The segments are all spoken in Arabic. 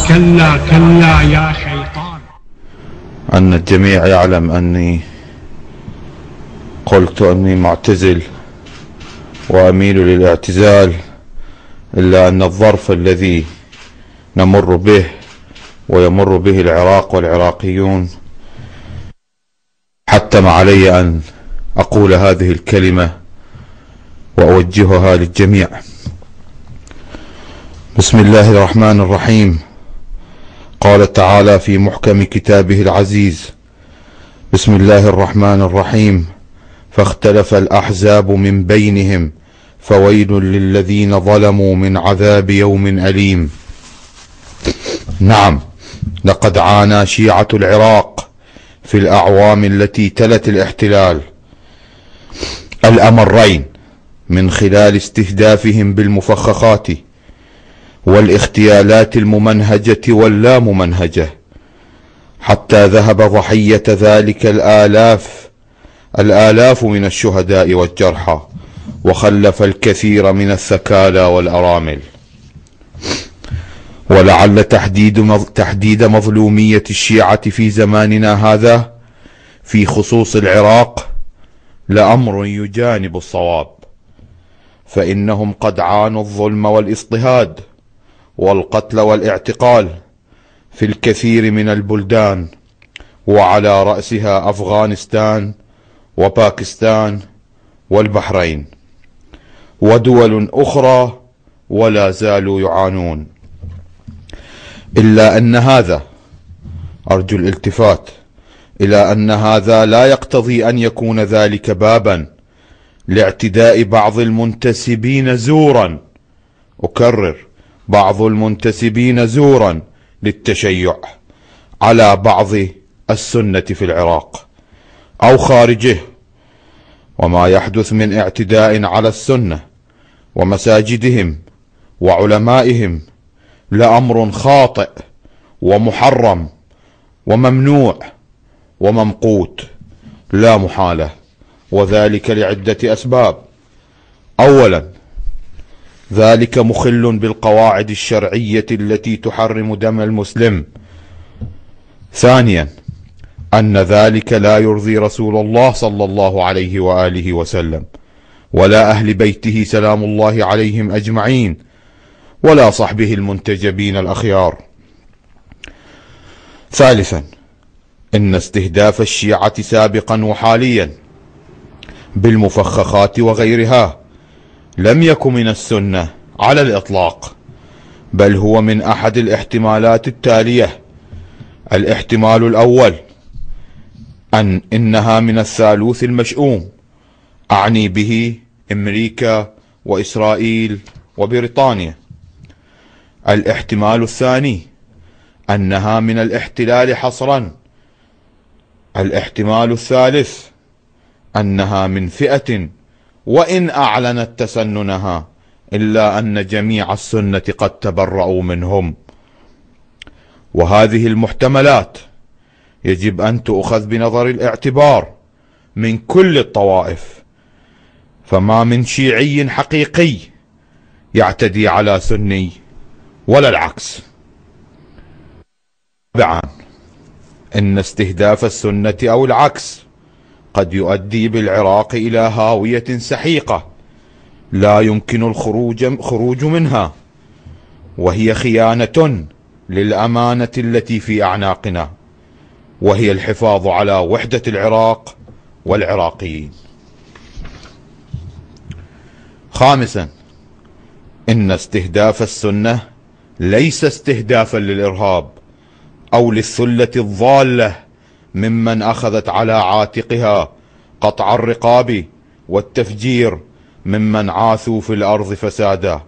كلا كلا يا شيطان. أن الجميع يعلم أني قلت أني معتزل وأميل للاعتزال، إلا أن الظرف الذي نمر به ويمر به العراق والعراقيون حتم علي أن أقول هذه الكلمة وأوجهها للجميع. بسم الله الرحمن الرحيم. قال تعالى في محكم كتابه العزيز: بسم الله الرحمن الرحيم. فاختلف الأحزاب من بينهم فويل للذين ظلموا من عذاب يوم أليم. نعم، لقد عانى شيعة العراق في الأعوام التي تلت الاحتلال الأمرين من خلال استهدافهم بالمفخخات والاغتيالات الممنهجة واللا ممنهجة، حتى ذهب ضحية ذلك الآلاف من الشهداء والجرحى، وخلف الكثير من الثكالى والأرامل. ولعل تحديد مظلومية الشيعة في زماننا هذا في خصوص العراق لأمر يجانب الصواب، فإنهم قد عانوا الظلم والاضطهاد والقتل والاعتقال في الكثير من البلدان، وعلى رأسها أفغانستان وباكستان والبحرين ودول أخرى، ولا زالوا يعانون. إلا أن هذا، أرجو الالتفات إلى أن هذا لا يقتضي أن يكون ذلك بابا لاعتداء بعض المنتسبين زورا، أكرر، بعض المنتسبين زورا للتشيع على بعض السنة في العراق أو خارجه. وما يحدث من اعتداء على السنة ومساجدهم وعلمائهم لأمر خاطئ ومحرم وممنوع وممقوت لا محالة، وذلك لعدة أسباب. أولا، ذلك مخل بالقواعد الشرعية التي تحرم دم المسلم. ثانيا، أن ذلك لا يرضي رسول الله صلى الله عليه وآله وسلم، ولا أهل بيته سلام الله عليهم أجمعين، ولا صحبه المنتجبين الأخيار. ثالثا، إن استهداف الشيعة سابقا وحاليا بالمفخخات وغيرها لم يكن من السنة على الإطلاق، بل هو من أحد الاحتمالات التالية. الاحتمال الأول، إنها من الثالوث المشؤوم، أعني به أمريكا وإسرائيل وبريطانيا. الاحتمال الثاني، أنها من الاحتلال حصرا. الاحتمال الثالث، أنها من فئة وإن أعلنت تسننها إلا أن جميع السنة قد تبرؤوا منهم. وهذه المحتملات يجب أن تؤخذ بنظر الاعتبار من كل الطوائف، فما من شيعي حقيقي يعتدي على سني ولا العكس. رابعا، إن استهداف السنة أو العكس قد يؤدي بالعراق إلى هاوية سحيقة لا يمكن الخروج منها، وهي خيانة للأمانة التي في أعناقنا، وهي الحفاظ على وحدة العراق والعراقيين. خامسا، إن استهداف السنة ليس استهدافا للإرهاب أو للثلة الضالة ممن أخذت على عاتقها قطع الرقاب والتفجير ممن عاثوا في الأرض فسادا،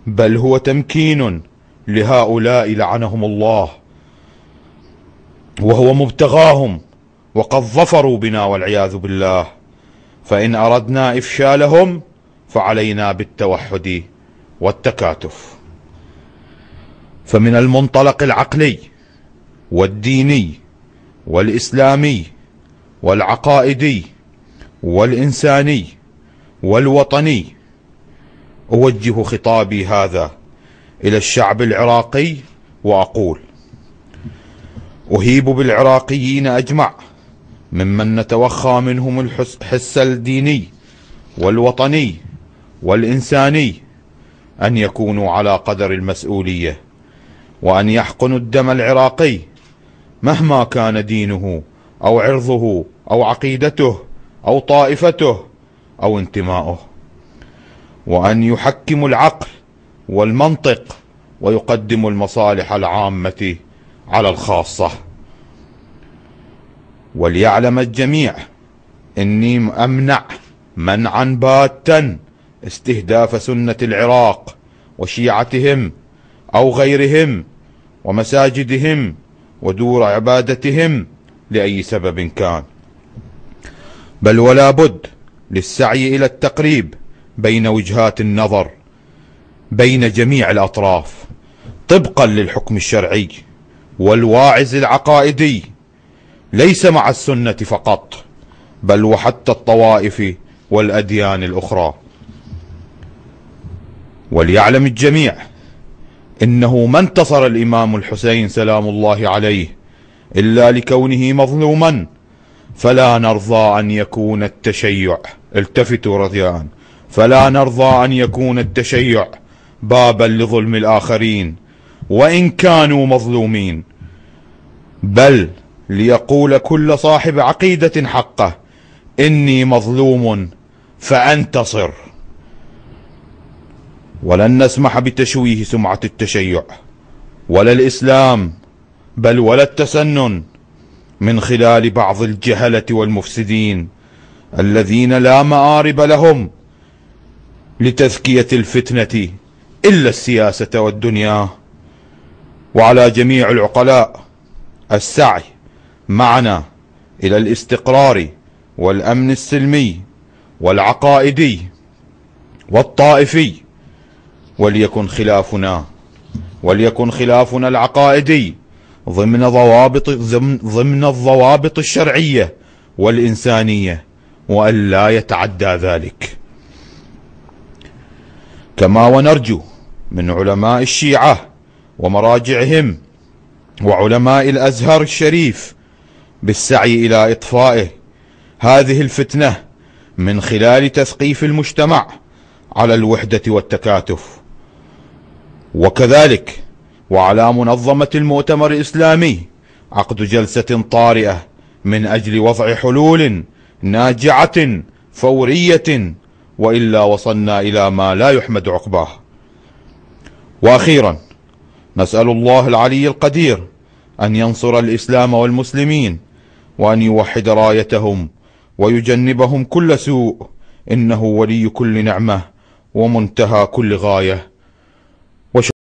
بل هو تمكين لهؤلاء لعنهم الله، وهو مبتغاهم، وقد ظفروا بنا والعياذ بالله. فإن أردنا إفشالهم فعلينا بالتوحد والتكاتف. فمن المنطلق العقلي والديني والإسلامي والعقائدي والإنساني والوطني أوجه خطابي هذا إلى الشعب العراقي وأقول: أهيب بالعراقيين أجمع ممن نتوخى منهم الحس الديني والوطني والإنساني أن يكونوا على قدر المسؤولية، وأن يحقنوا الدم العراقي مهما كان دينه أو عرضه أو عقيدته أو طائفته أو انتماؤه، وأن يحكموا العقل والمنطق ويقدموا المصالح العامة على الخاصة. وليعلم الجميع إني أمنع منعا باتا استهداف سنة العراق وشيعتهم أو غيرهم ومساجدهم ودور عبادتهم لأي سبب كان، بل ولا بد للسعي إلى التقريب بين وجهات النظر بين جميع الأطراف طبقا للحكم الشرعي والواعظ العقائدي، ليس مع السنة فقط بل وحتى الطوائف والأديان الأخرى. وليعلم الجميع إنه ما انتصر الإمام الحسين سلام الله عليه إلا لكونه مظلوما، فلا نرضى أن يكون التشيع، التفتوا رضيان، فلا نرضى أن يكون التشيع بابا لظلم الآخرين وإن كانوا مظلومين، بل ليقول كل صاحب عقيدة حقه: إني مظلوم فأنتصر. ولن نسمح بتشويه سمعة التشيع ولا الإسلام بل ولا التسنن من خلال بعض الجهلة والمفسدين الذين لا مآرب لهم لتزكية الفتنة إلا السياسة والدنيا. وعلى جميع العقلاء السعي معنا إلى الاستقرار والأمن السلمي والعقائدي والطائفي، وليكن خلافنا العقائدي ضمن الضوابط الشرعية والإنسانية، وأن لا يتعدى ذلك. كما ونرجو من علماء الشيعة ومراجعهم وعلماء الأزهر الشريف بالسعي إلى إطفائه هذه الفتنة من خلال تثقيف المجتمع على الوحدة والتكاتف. وكذلك وعلى منظمة المؤتمر الإسلامي عقد جلسة طارئة من أجل وضع حلول ناجعة فورية، وإلا وصلنا إلى ما لا يحمد عقباه. وأخيرا نسأل الله العلي القدير أن ينصر الإسلام والمسلمين، وأن يوحد رايتهم ويجنبهم كل سوء، إنه ولي كل نعمة ومنتهى كل غاية.